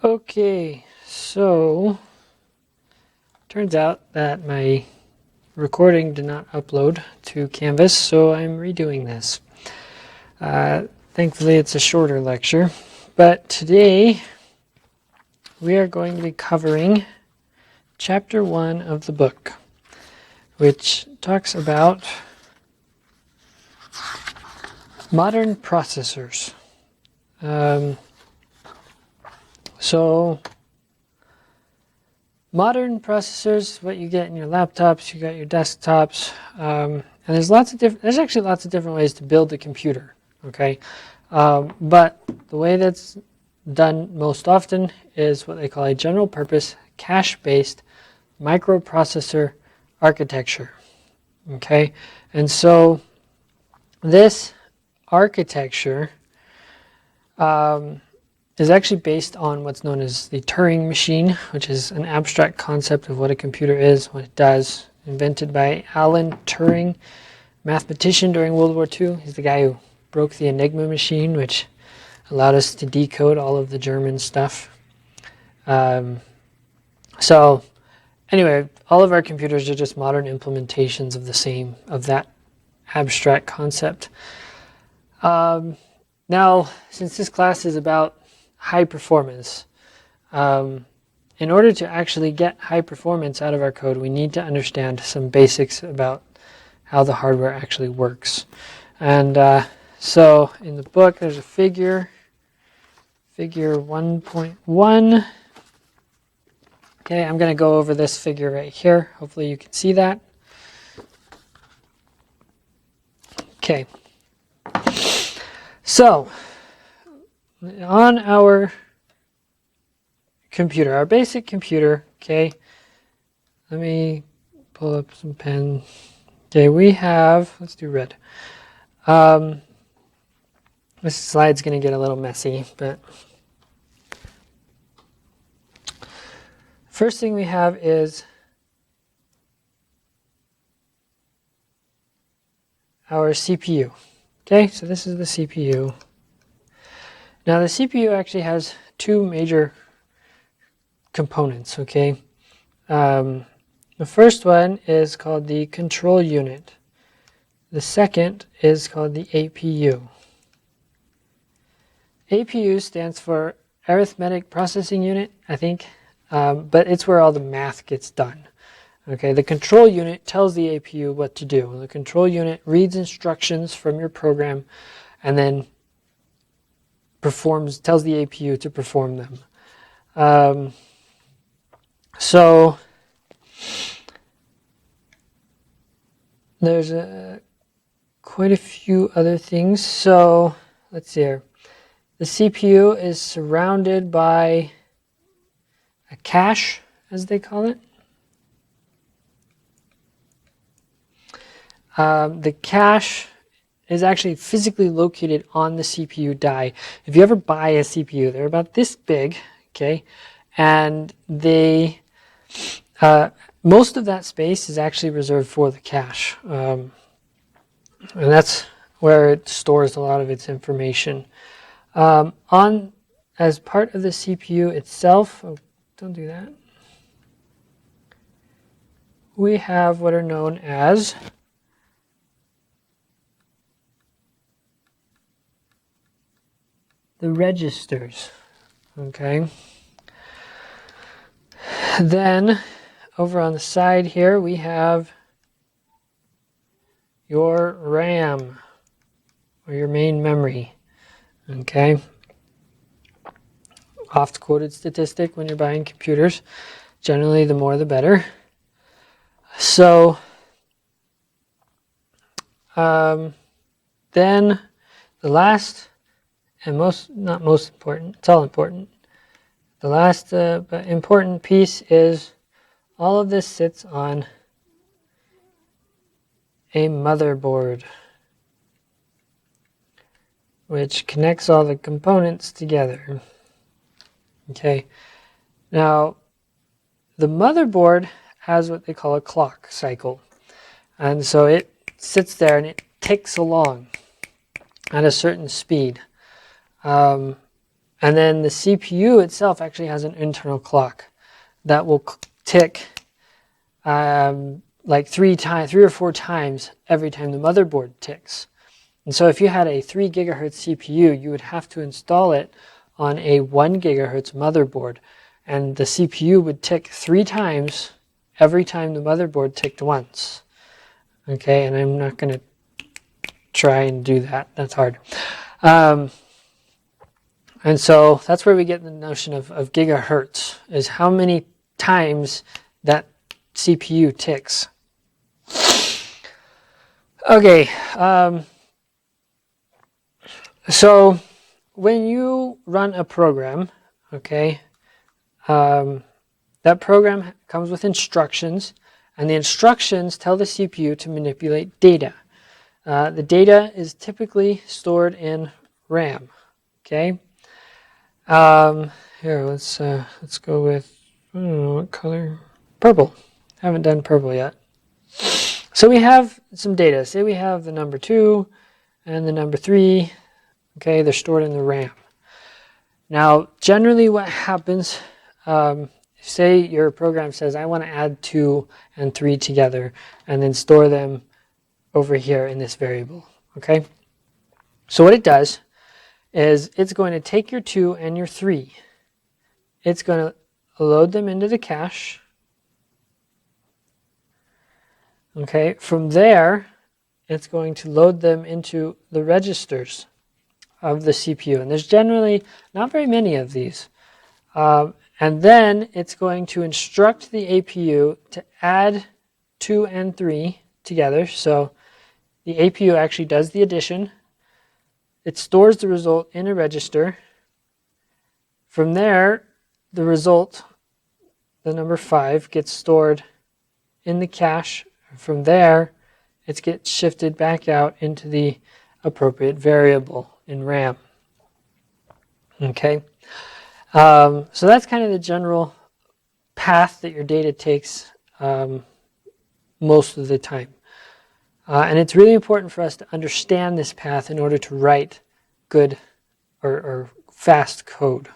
Okay, so turns out that my recording did not upload to Canvas, so I'm redoing this. Thankfully, it's a shorter lecture, but today we are going to be covering Chapter 1 of the book, which talks about modern processors. So modern processors, what you get in your laptops, you got your desktops, and there's actually lots of different ways to build a computer. Okay, but the way that's done most often is what they call a general purpose cache-based microprocessor architecture. Okay, and so this architecture is actually based on what's known as the Turing machine, which is an abstract concept of what a computer is, what it does, invented by Alan Turing, mathematician during World War II. He's the guy who broke the Enigma machine, which allowed us to decode all of the German stuff. So anyway, all of our computers are just modern implementations of that abstract concept. Now, since this class is about high performance, in order to actually get high performance out of our code, we need to understand some basics about how the hardware actually works. And so in the book, there's a figure 1.1. Okay, I'm going to go over this figure right here. Hopefully you can see that. Okay. So, on our computer, our basic computer, okay, let me pull up some pen. Okay, we have, let's do red. This slide's going to get a little messy, but first thing we have is our CPU. Okay, so this is the CPU. Now the CPU actually has two major components, okay? The first one is called the control unit. The second is called the APU. APU stands for Arithmetic Processing Unit, I think, but it's where all the math gets done. Okay, the control unit tells the APU what to do. The control unit reads instructions from your program and then tells the APU to perform them. So there's quite a few other things. So let's see here. The CPU is surrounded by a cache, as they call it. The cache is actually physically located on the CPU die. If you ever buy a CPU, they're about this big, okay, and most of that space is actually reserved for the cache, and that's where it stores a lot of its information. As part of the CPU itself, don't do that. We have what are known as the registers, okay? Then over on the side here we have your RAM, or your main memory, okay? Oft quoted statistic when you're buying computers, generally the more the better. So then the last and not most important, it's all important. The last but important piece is all of this sits on a motherboard, which connects all the components together. Okay, now the motherboard has what they call a clock cycle, and so it sits there and it ticks along at a certain speed. And then the CPU itself actually has an internal clock that will tick like three or four times every time the motherboard ticks. And so if you had a 3 gigahertz CPU, you would have to install it on a 1 gigahertz motherboard. And the CPU would tick 3 times every time the motherboard ticked once. Okay, and I'm not going to try and do that. That's hard. And so that's where we get the notion of gigahertz, is how many times that CPU ticks. Okay, so when you run a program, okay, that program comes with instructions, and the instructions tell the CPU to manipulate data. The data is typically stored in RAM, okay? Here, let's go with, I don't know what color, purple. Haven't done purple yet. So we have some data. Say we have the number 2 and the number 3. Okay, they're stored in the RAM. Now, generally what happens, say your program says, I want to add 2 and 3 together and then store them over here in this variable. Okay? So what it does is it's going to take your 2 and your 3. It's going to load them into the cache. Okay, from there, it's going to load them into the registers of the CPU. And there's generally not very many of these. And then it's going to instruct the APU to add 2 and 3 together. So the APU actually does the addition. It stores the result in a register. From there, the result, the number 5, gets stored in the cache. From there, it gets shifted back out into the appropriate variable in RAM. Okay, so that's kind of the general path that your data takes most of the time. And it's really important for us to understand this path in order to write good or fast code.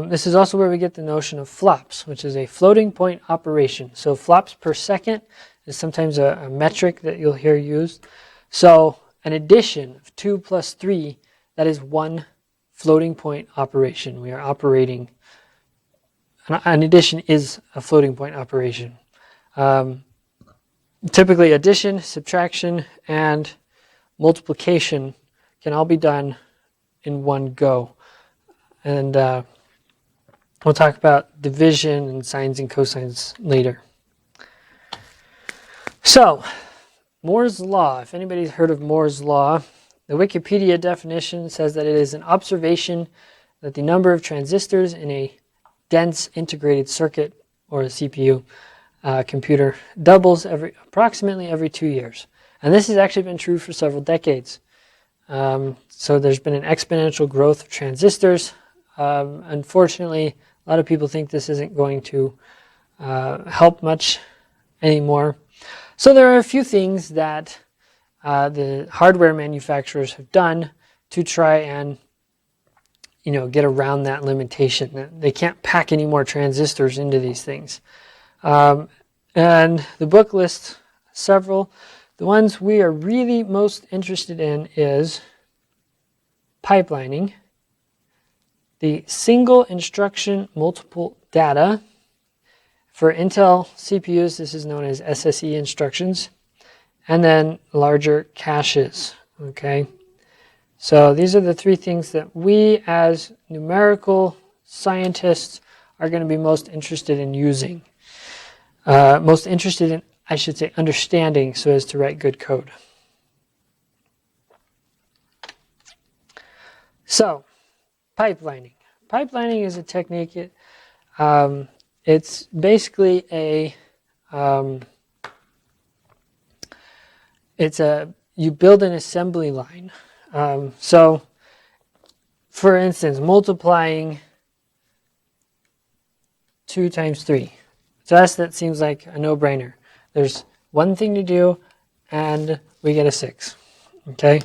This is also where we get the notion of flops, which is a floating point operation. So flops per second is sometimes a metric that you'll hear used. So an addition of 2 plus 3, that is one floating point operation. We are operating, an addition is a floating point operation. Typically addition, subtraction, and multiplication can all be done in one go. And we'll talk about division and sines and cosines later. So, Moore's Law. If anybody's heard of Moore's Law, the Wikipedia definition says that it is an observation that the number of transistors in a dense integrated circuit, or a CPU, computer, doubles approximately every 2 years. And this has actually been true for several decades. So there's been an exponential growth of transistors. Unfortunately, a lot of people think this isn't going to help much anymore. So there are a few things that the hardware manufacturers have done to try and get around that limitation. They can't pack any more transistors into these things. And the book lists several. The ones we are really most interested in is pipelining, the single instruction multiple data. For Intel CPUs, this is known as SSE instructions, and then larger caches. Okay, so these are the 3 things that we as numerical scientists are going to be most interested in using. Most interested in, I should say, understanding so as to write good code. So, pipelining. Pipelining is a technique. It's basically you build an assembly line. So, for instance, multiplying 2 times 3. To us, that seems like a no-brainer. There's one thing to do, and we get a 6. Okay,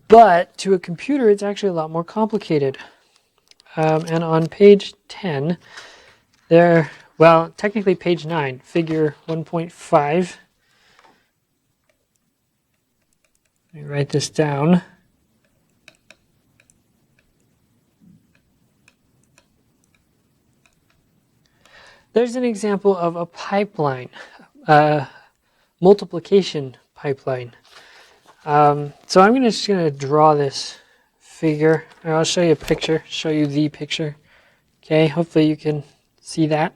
But to a computer, it's actually a lot more complicated. And on page 10, well, technically page 9, figure 1.5. Let me write this down. There's an example of a pipeline, multiplication pipeline. So I'm just going to draw this figure. I'll show you a picture, show you the picture. Okay, hopefully you can see that.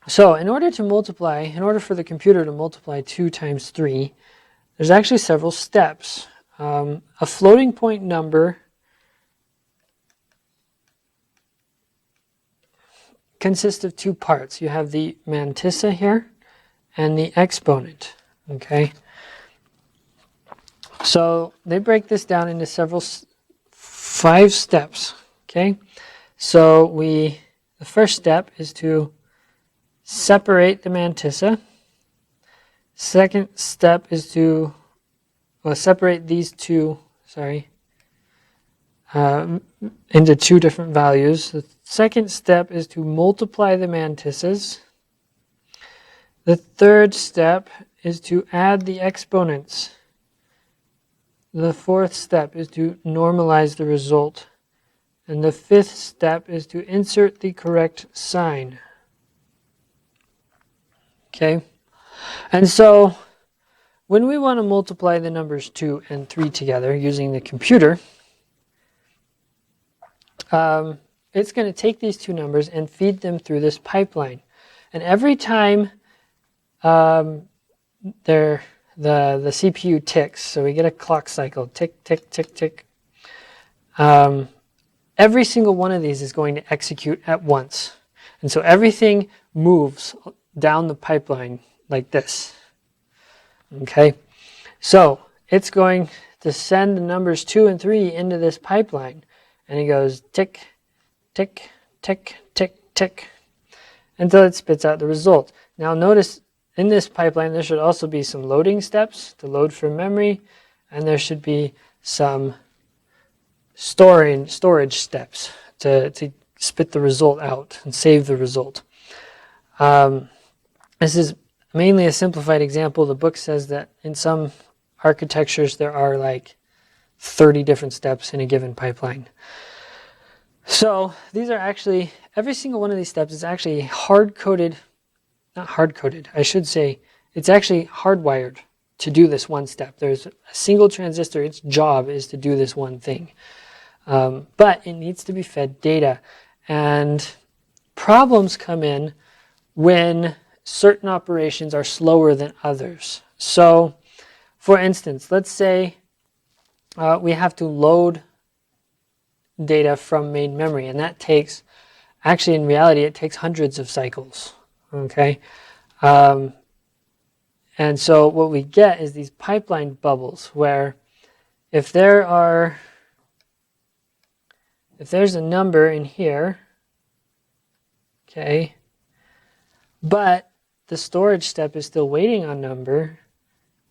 So in order for the computer to multiply 2 times 3, there's actually several steps. A floating point number consists of 2 parts. You have the mantissa here and the exponent. Okay. So they break this down into 5 steps. Okay. So the first step is to separate the mantissa. Second step is to separate these two, into 2 different values. The second step is to multiply the mantissas. The third step is to add the exponents. The fourth step is to normalize the result. And the fifth step is to insert the correct sign. Okay? And so, when we want to multiply the numbers 2 and 3 together using the computer, it's going to take these 2 numbers and feed them through this pipeline. And every time the CPU ticks, so we get a clock cycle, tick, tick, tick, tick. Every single one of these is going to execute at once. And so everything moves down the pipeline like this. Okay? So it's going to send the numbers 2 and 3 into this pipeline. And it goes tick, tick, tick, tick, tick, until it spits out the result. Now notice in this pipeline there should also be some loading steps to load from memory, and there should be some storage steps to spit the result out and save the result. This is mainly a simplified example. The book says that in some architectures there are like 30 different steps in a given pipeline. So these are actually, every single one of these steps is actually not hard-coded, I should say, it's actually hardwired to do this one step. There's a single transistor, its job is to do this one thing. But it needs to be fed data. And problems come in when certain operations are slower than others. So, for instance, let's say we have to load data from main memory, and that takes, actually in reality, it takes hundreds of cycles. Okay? And so what we get is these pipeline bubbles where if there's a number in here, okay, but the storage step is still waiting on number,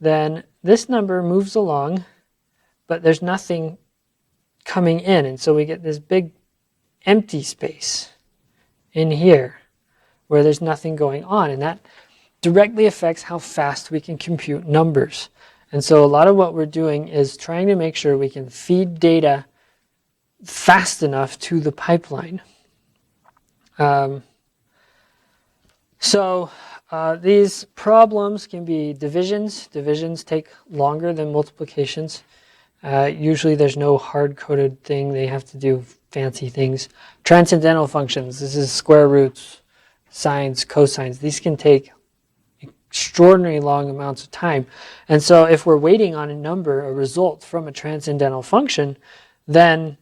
then this number moves along, but there's nothing coming in. And so we get this big empty space in here where there's nothing going on. And that directly affects how fast we can compute numbers. And so a lot of what we're doing is trying to make sure we can feed data fast enough to the pipeline. These problems can be divisions. Divisions take longer than multiplications. Usually there's no hard-coded thing. They have to do fancy things. Transcendental functions. This is square roots, sines, cosines. These can take extraordinarily long amounts of time. And so if we're waiting on a result from a transcendental function, then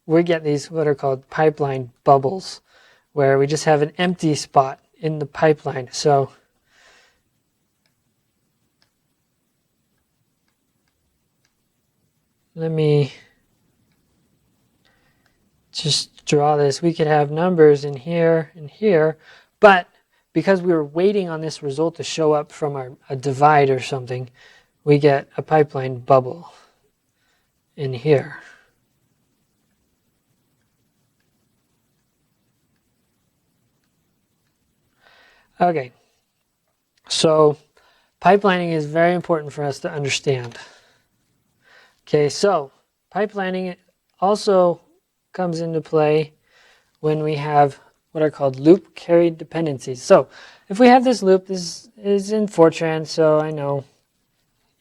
we get these what are called pipeline bubbles, where we just have an empty spot in the pipeline. So let me just draw this. We could have numbers in here and here, but because we were waiting on this result to show up from a divide or something, we get a pipeline bubble in here. Okay, so pipelining is very important for us to understand. Okay, so pipelining also comes into play when we have what are called loop carried dependencies. So if we have this loop, this is in Fortran, so I know,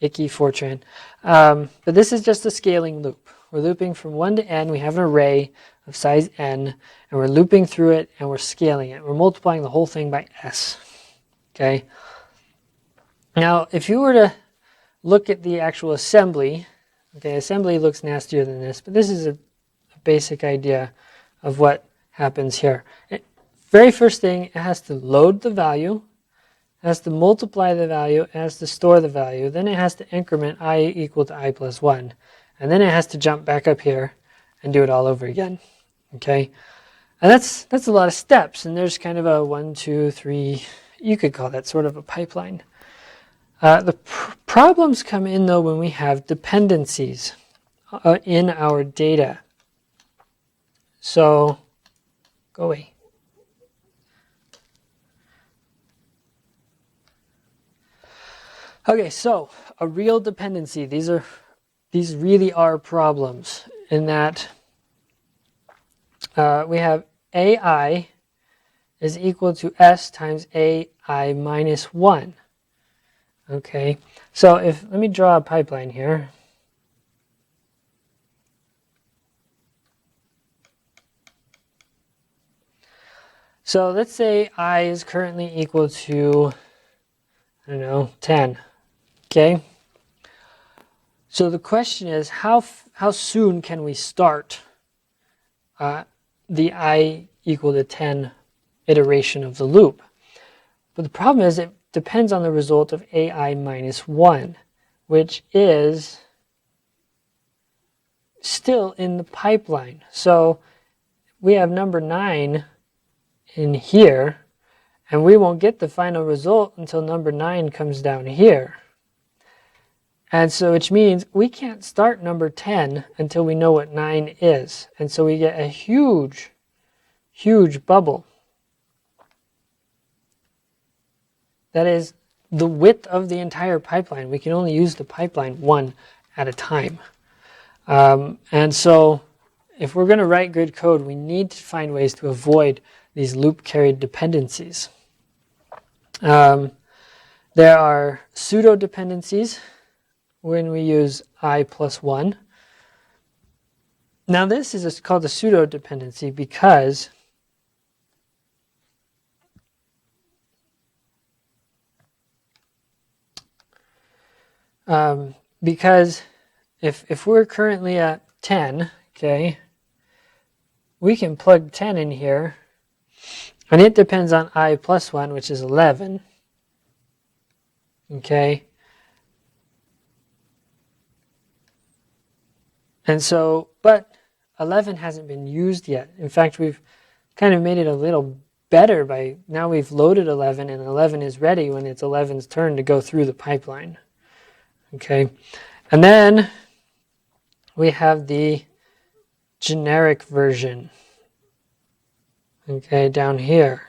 icky Fortran, but this is just a scaling loop. We're looping from 1 to n. We have an array of size n, and we're looping through it, and we're scaling it. We're multiplying the whole thing by s. Okay. Now, if you were to look at the actual assembly, okay, assembly looks nastier than this, but this is a basic idea of what happens here. Very first thing, it has to load the value, it has to multiply the value, it has to store the value, then it has to increment I equal to I plus 1, and then it has to jump back up here and do it all over again. Okay, and that's a lot of steps, and there's kind of a 1, 2, 3, you could call that sort of a pipeline. The problems come in though when we have dependencies in our data. So, go away. Okay, so a real dependency. These really are problems in that we have AI is equal to S times AI minus 1. Okay, so let me draw a pipeline here. So let's say I is currently equal to, I don't know, 10. Okay. So the question is, how soon can we start the I equal to 10 iteration of the loop? But the problem is it depends on the result of AI minus 1, which is still in the pipeline. So we have number 9 in here, and we won't get the final result until number 9 comes down here. And so which means we can't start number 10 until we know what 9 is. And so we get a huge, huge bubble. That is the width of the entire pipeline. We can only use the pipeline one at a time. And so if we're going to write good code, we need to find ways to avoid these loop carried dependencies. There are pseudo dependencies when we use I plus 1. Now this is called a pseudo dependency because if we're currently at 10, okay, we can plug 10 in here, and it depends on I plus 1, which is 11. Okay. And so, but 11 hasn't been used yet. In fact, we've kind of made it a little better by now we've loaded 11, and 11 is ready when it's 11's turn to go through the pipeline. Okay. And then we have the generic version. Okay, down here.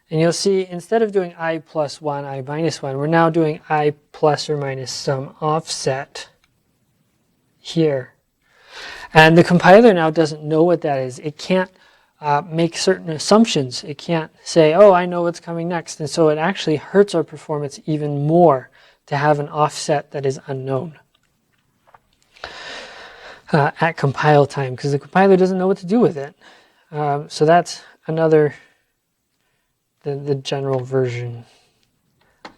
And you'll see instead of doing I plus 1, I minus 1, we're now doing I plus or minus some offset here. And the compiler now doesn't know what that is. It can't make certain assumptions. It can't say, oh, I know what's coming next. And so it actually hurts our performance even more to have an offset that is unknown at compile time, because the compiler doesn't know what to do with it. So that's another, the general version.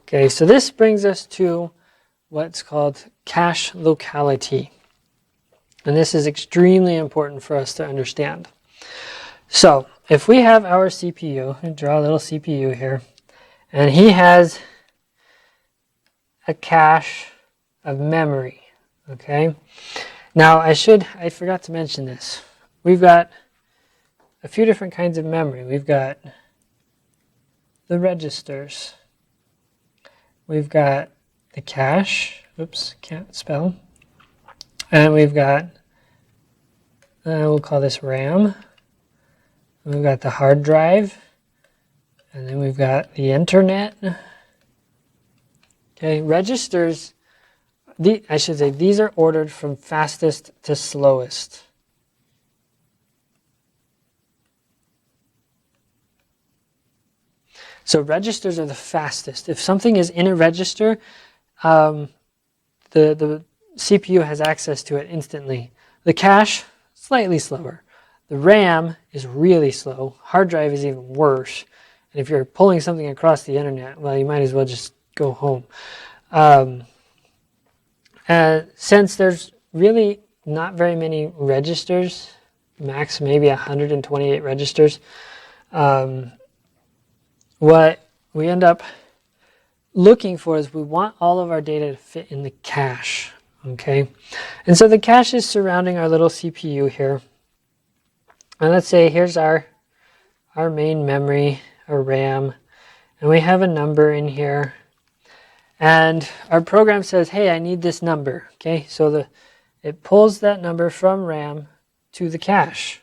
Okay, so this brings us to what's called cache locality. And this is extremely important for us to understand. So if we have our CPU, I draw a little CPU here, and he has a cache of memory, okay? Now I forgot to mention this. We've got a few different kinds of memory. We've got the registers. We've got the cache. Oops, can't spell. And we've got, we'll call this RAM. We've got the hard drive. And then we've got the internet. Okay, registers, I should say, these are ordered from fastest to slowest. So registers are the fastest. If something is in a register, the CPU has access to it instantly. The cache, slightly slower. The RAM is really slow. Hard drive is even worse. And if you're pulling something across the internet, well, you might as well just go home. Since there's really not very many registers, max maybe 128 registers, what we end up looking for is we want all of our data to fit in the cache, okay? And so the cache is surrounding our little CPU here. And let's say here's our main memory, our RAM, and we have a number in here. And our program says, hey, I need this number, okay? So it pulls that number from RAM to the cache.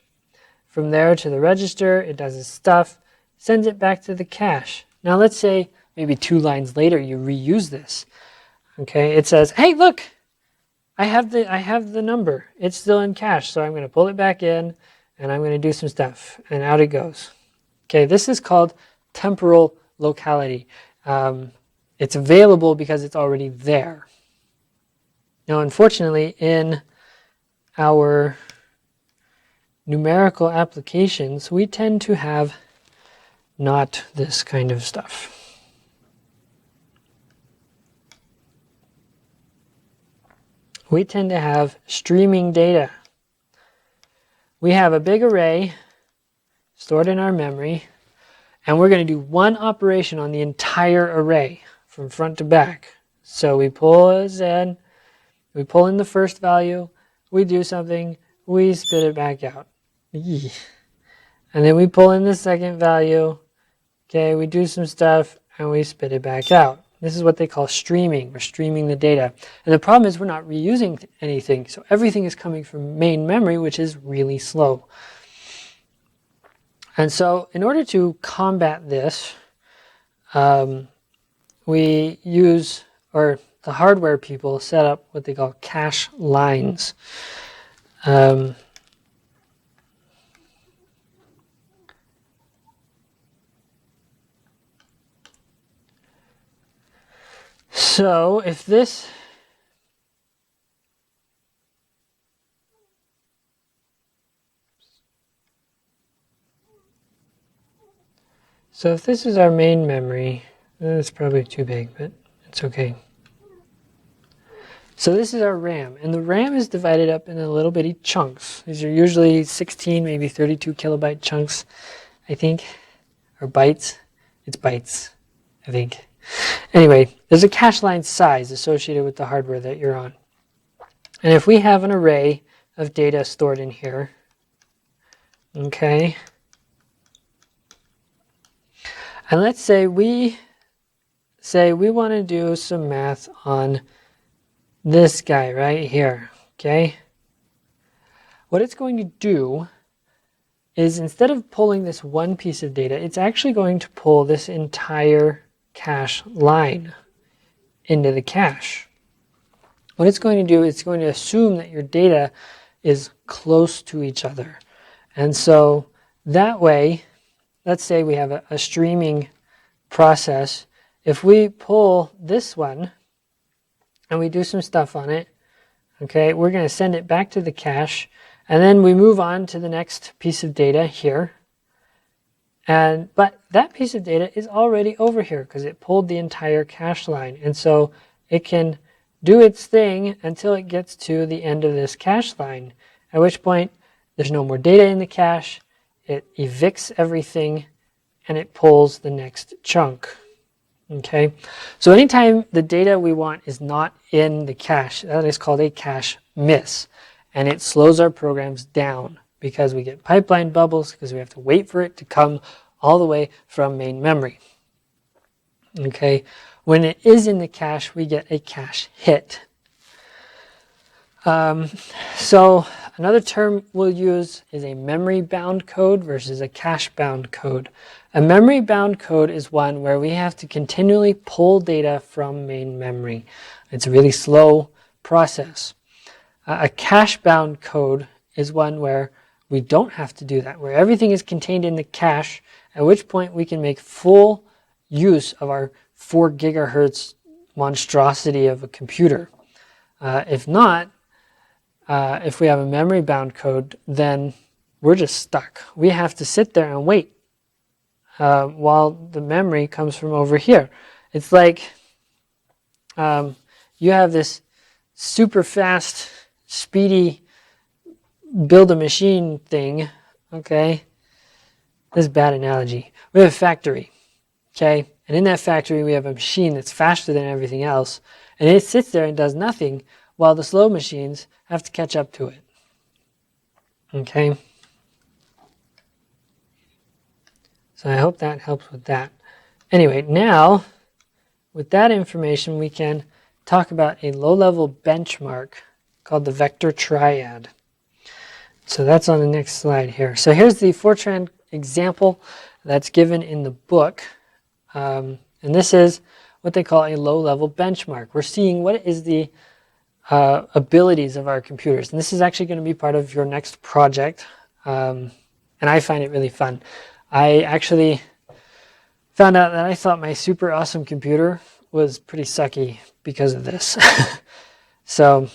From there to the register, it does its stuff, sends it back to the cache. Now let's say maybe 2 lines later you reuse this. Okay, it says, hey, look, I have the number. It's still in cache, so I'm going to pull it back in and I'm going to do some stuff, and out it goes. Okay, this is called temporal locality. It's available because it's already there. Now, unfortunately, in our numerical applications, we tend to have not this kind of stuff. We tend to have streaming data. We have a big array stored in our memory, and we're going to do one operation on the entire array from front to back. So we pull this in, we pull in the first value, we do something, we spit it back out. And then we pull in the second value, okay, we do some stuff, and we spit it back out. This is what they call streaming. We're streaming the data. And the problem is we're not reusing anything. So everything is coming from main memory, which is really slow. And so in order to combat this, we use, or the hardware people set up what they call cache lines. So if this is our main memory, it's probably too big, but it's okay. So this is our RAM, and the RAM is divided up into little bitty chunks. These are usually 16, maybe 32 kilobyte chunks, I think, or bytes. It's bytes, I think. Anyway, there's a cache line size associated with the hardware that you're on. And if we have an array of data stored in here, okay, and let's say we want to do some math on this guy right here, okay? What it's going to do is, instead of pulling this one piece of data, it's actually going to pull this entire cache line into the cache. What it's going to do, it's going to assume that your data is close to each other. And so that way, let's say we have a streaming process. If we pull this one and we do some stuff on it, okay, we're going to send it back to the cache, and then we move on to the next piece of data here. But that piece of data is already over here because it pulled the entire cache line. And so it can do its thing until it gets to the end of this cache line, at which point there's no more data in the cache. It evicts everything and it pulls the next chunk. Okay, so anytime the data we want is not in the cache, that is called a cache miss, and it slows our programs down because we get pipeline bubbles because we have to wait for it to come all the way from main memory. Okay, when it is in the cache, we get a cache hit. So another term we'll use is a memory-bound code versus a cache-bound code. A memory-bound code is one where we have to continually pull data from main memory. It's a really slow process. A cache-bound code is one where we don't have to do that, where everything is contained in the cache, at which point we can make full use of our 4 gigahertz monstrosity of a computer. If not, if we have a memory-bound code, then we're just stuck. We have to sit there and wait while the memory comes from over here. It's like you have this super fast, speedy build-a-machine thing, okay? This is a bad analogy. We have a factory, okay? And in that factory, we have a machine that's faster than everything else, and it sits there and does nothing while the slow machines have to catch up to it. Okay? So I hope that helps with that. Anyway, now, with that information, we can talk about a low-level benchmark called the vector triad. So that's on the next slide here. So here's the Fortran example that's given in the book. And this is what they call a low-level benchmark. We're seeing what is the abilities of our computers. And this is actually going to be part of your next project. And I find it really fun. I actually found out that I thought my super awesome computer was pretty sucky because of this. So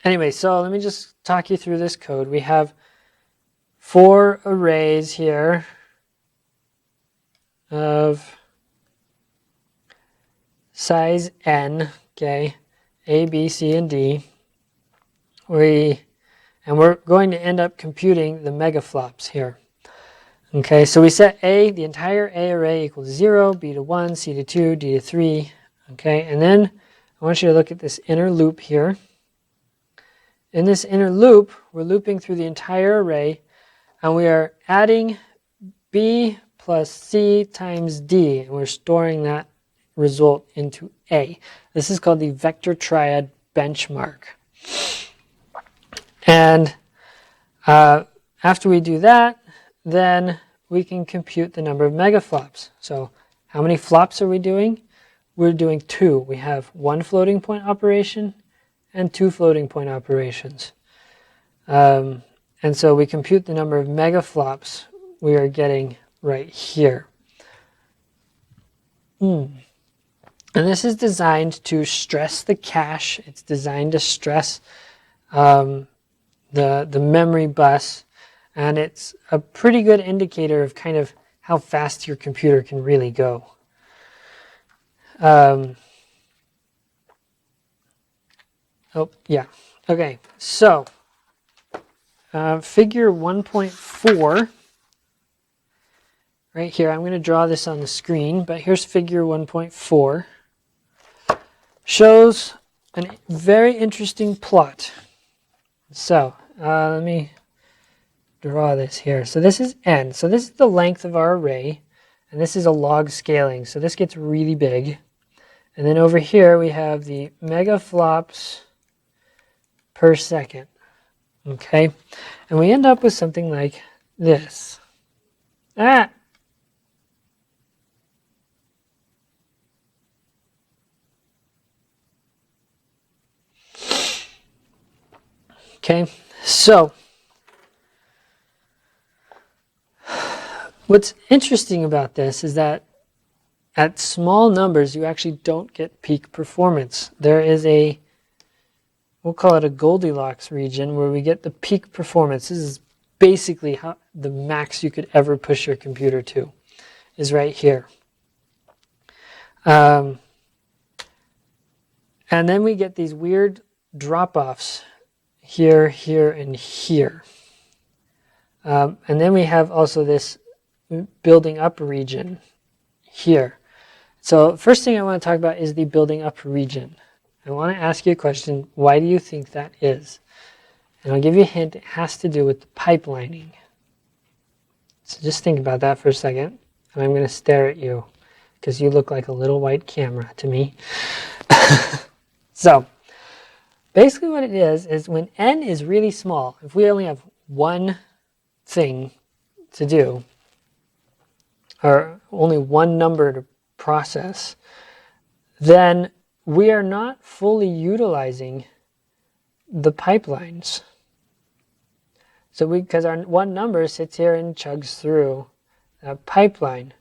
anyway, so let me just talk you through this code. We have 4 arrays here of size n, okay, A, B, C, and D. And we're going to end up computing the megaflops here. Okay, so we set A, the entire A array equals 0, B to 1, C to 2, D to 3. Okay, and then I want you to look at this inner loop here. In this inner loop, we're looping through the entire array, and we are adding B plus C times D, and we're storing that result into A. This is called the vector triad benchmark. And after we do that, then we can compute the number of megaflops. So how many flops are we doing? We're doing 2. We have 1 floating point operation and 2 floating point operations. And so we compute the number of megaflops we are getting right here. And this is designed to stress the cache. It's designed to stress the memory bus. And it's a pretty good indicator of kind of how fast your computer can really go. Oh, yeah. Okay, so figure 1.4. Right here, I'm going to draw this on the screen, but here's figure 1.4. Shows a very interesting plot. So let me draw this here. So this is n. So this is the length of our array, and this is a log scaling. So this gets really big. And then over here we have the megaflops per second. Okay, and we end up with something like this. Okay, so what's interesting about this is that at small numbers, you actually don't get peak performance. There is we'll call it a Goldilocks region where we get the peak performance. This is basically how the max you could ever push your computer to is right here. And then we get these weird drop-offs here, here, and here. And then we have also this building up region here. So first thing I want to talk about is the building up region. I want to ask you a question. Why do you think that is? And I'll give you a hint, it has to do with the pipelining. So just think about that for a second. And I'm going to stare at you because you look like a little white camera to me. So basically what it is when n is really small, if we only have one thing to do, or only one number to process, then we are not fully utilizing the pipelines. So because our one number sits here and chugs through a pipeline.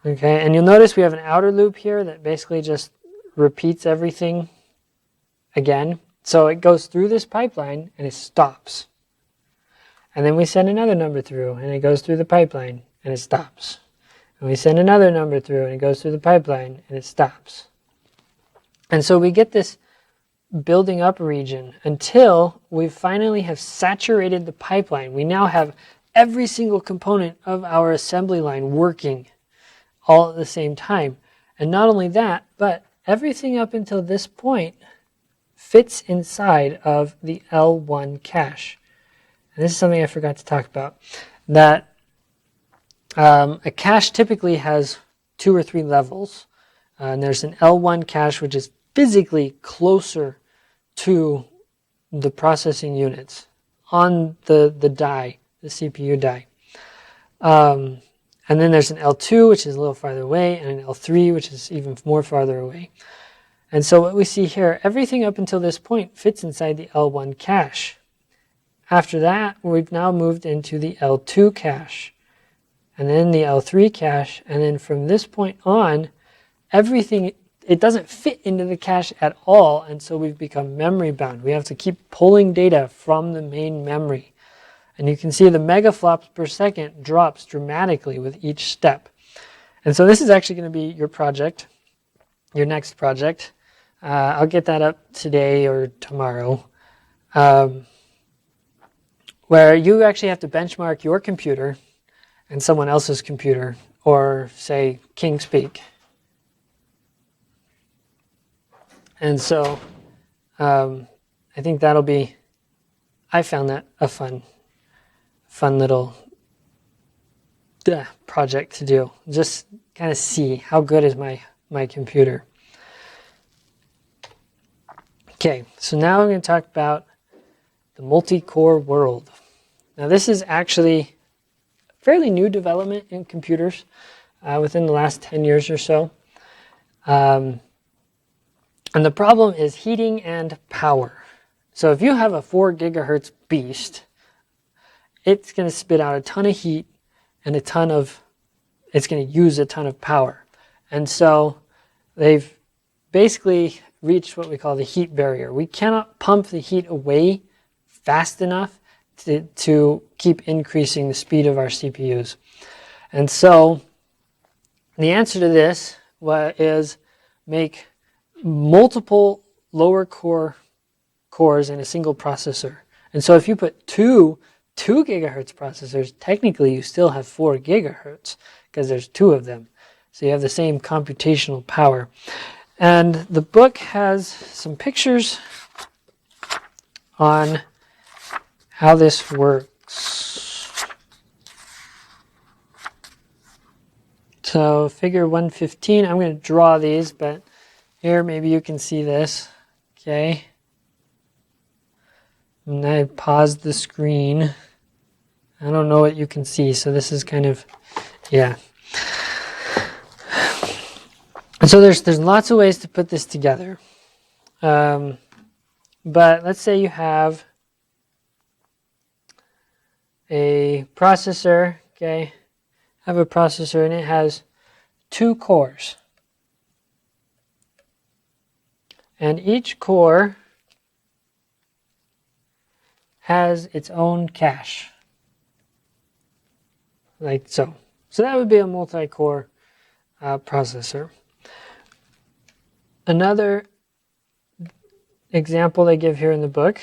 Okay, and you'll notice we have an outer loop here that basically just repeats everything again. So it goes through this pipeline and it stops. And then we send another number through and it goes through the pipeline and it stops. And we send another number through and it goes through the pipeline and it stops. And so we get this building up region until we finally have saturated the pipeline. We now have every single component of our assembly line working all at the same time. And not only that, but everything up until this point fits inside of the L1 cache. And this is something I forgot to talk about. That a cache typically has 2 or 3 levels. And there's an L1 cache, which is physically closer to the processing units on the die, the CPU die. And then there's an L2, which is a little farther away, and an L3, which is even more farther away. And so what we see here, everything up until this point fits inside the L1 cache. After that, we've now moved into the L2 cache, and then the L3 cache, and then from this point on, everything, it doesn't fit into the cache at all, and so we've become memory bound. We have to keep pulling data from the main memory. And you can see the megaflops per second drops dramatically with each step. And so this is actually going to be your project, your next project. I'll get that up today or tomorrow, where you actually have to benchmark your computer and someone else's computer, or say KingSpeak. And so I think that'll be, I found that a fun little project to do. Just kind of see how good is my computer. Okay, so now I'm going to talk about the multi-core world. Now this is actually fairly new development in computers within the last 10 years or so. And the problem is heating and power. So if you have a 4 gigahertz beast, it's going to spit out a ton of heat and it's going to use a ton of power. And so they've basically reached what we call the heat barrier. We cannot pump the heat away fast enough to keep increasing the speed of our CPUs. And so the answer to this is make multiple lower cores in a single processor. And so if you put two gigahertz processors, technically you still have 4 gigahertz because there's 2 of them. So you have the same computational power. And the book has some pictures on how this works. So figure 115, I'm going to draw these, but here maybe you can see this. Okay. And I paused the screen. I don't know what you can see, so this is kind of, yeah. And so there's lots of ways to put this together. But let's say you have a processor, okay? Have a processor and it has 2 cores. And each core has its own cache. Like so. So that would be a multi-core processor. Another example they give here in the book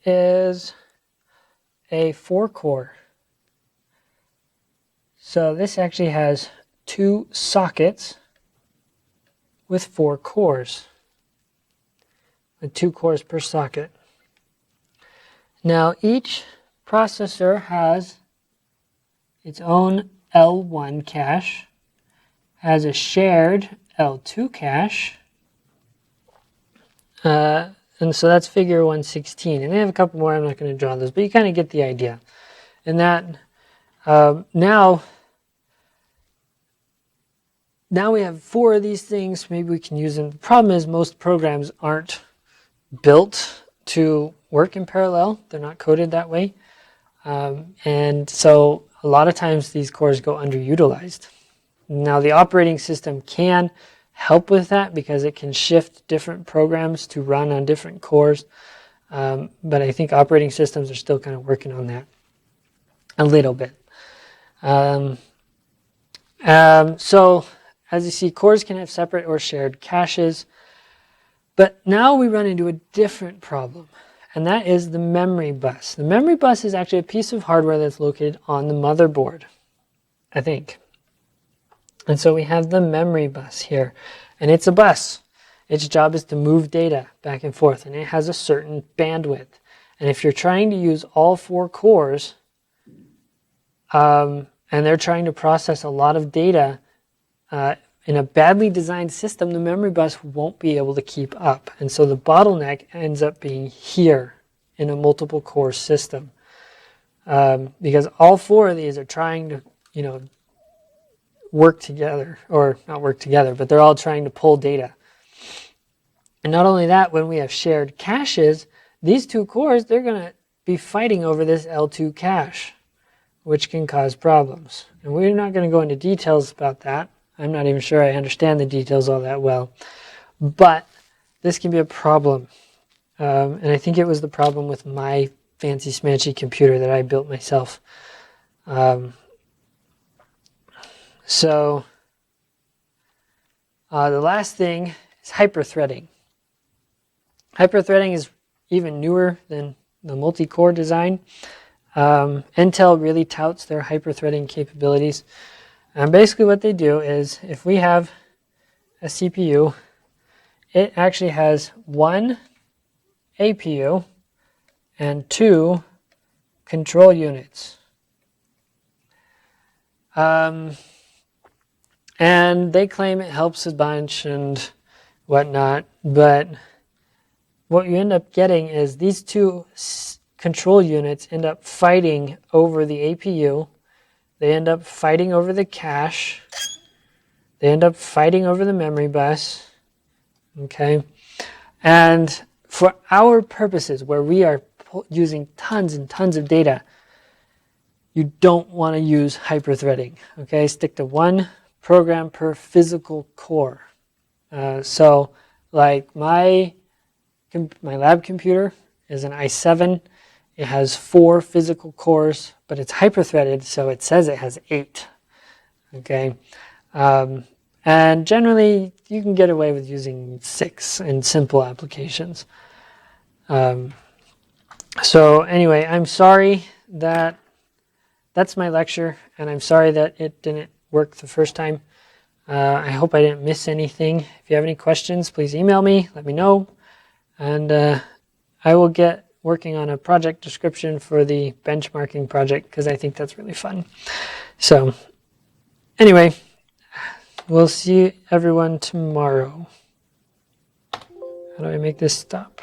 is a 4-core. So this actually has 2 sockets with 4 cores. with 2 cores per socket. Now each processor has its own L1 cache, has a shared L2 cache, and so that's figure 116. And they have a couple more, I'm not going to draw those, but you kind of get the idea. And that now we have 4 of these things, maybe we can use them. The problem is most programs aren't built to work in parallel. They're not coded that way. And so a lot of times these cores go underutilized. Now the operating system can help with that because it can shift different programs to run on different cores. But I think operating systems are still kind of working on that a little bit. So as you see, cores can have separate or shared caches. But now we run into a different problem, and that is the memory bus. The memory bus is actually a piece of hardware that's located on the motherboard, I think. And so we have the memory bus here, and it's a bus. Its job is to move data back and forth, and it has a certain bandwidth. And if you're trying to use all 4 cores, and they're trying to process a lot of data in a badly designed system, the memory bus won't be able to keep up. And so the bottleneck ends up being here in a multiple core system. Because all 4 of these are trying to, work together, or not work together, but they're all trying to pull data. And not only that, when we have shared caches, these 2 cores, they're going to be fighting over this L2 cache, which can cause problems. And we're not going to go into details about that. I'm not even sure I understand the details all that well. But this can be a problem. And I think it was the problem with my fancy smanchy computer that I built myself. So the last thing is hyperthreading. Hyperthreading is even newer than the multi-core design. Intel really touts their hyperthreading capabilities. And basically what they do is, if we have a CPU, it actually has 1 APU and 2 control units. And they claim it helps a bunch and whatnot, but what you end up getting is these 2 control units end up fighting over the APU. They end up fighting over the cache. They end up fighting over the memory bus. Okay? And for our purposes, where we are using tons and tons of data, you don't want to use hyperthreading. Okay? Stick to 1 program per physical core. So like my lab computer is an i7. It has 4 physical cores, but it's hyperthreaded, so it says it has 8. Okay, and generally you can get away with using 6 in simple applications. So anyway, I'm sorry that's my lecture, and I'm sorry that it didn't work the first time. I hope I didn't miss anything. If you have any questions, please email me, let me know, and I will get working on a project description for the benchmarking project because I think that's really fun. So anyway, we'll see everyone tomorrow. How do I make this stop?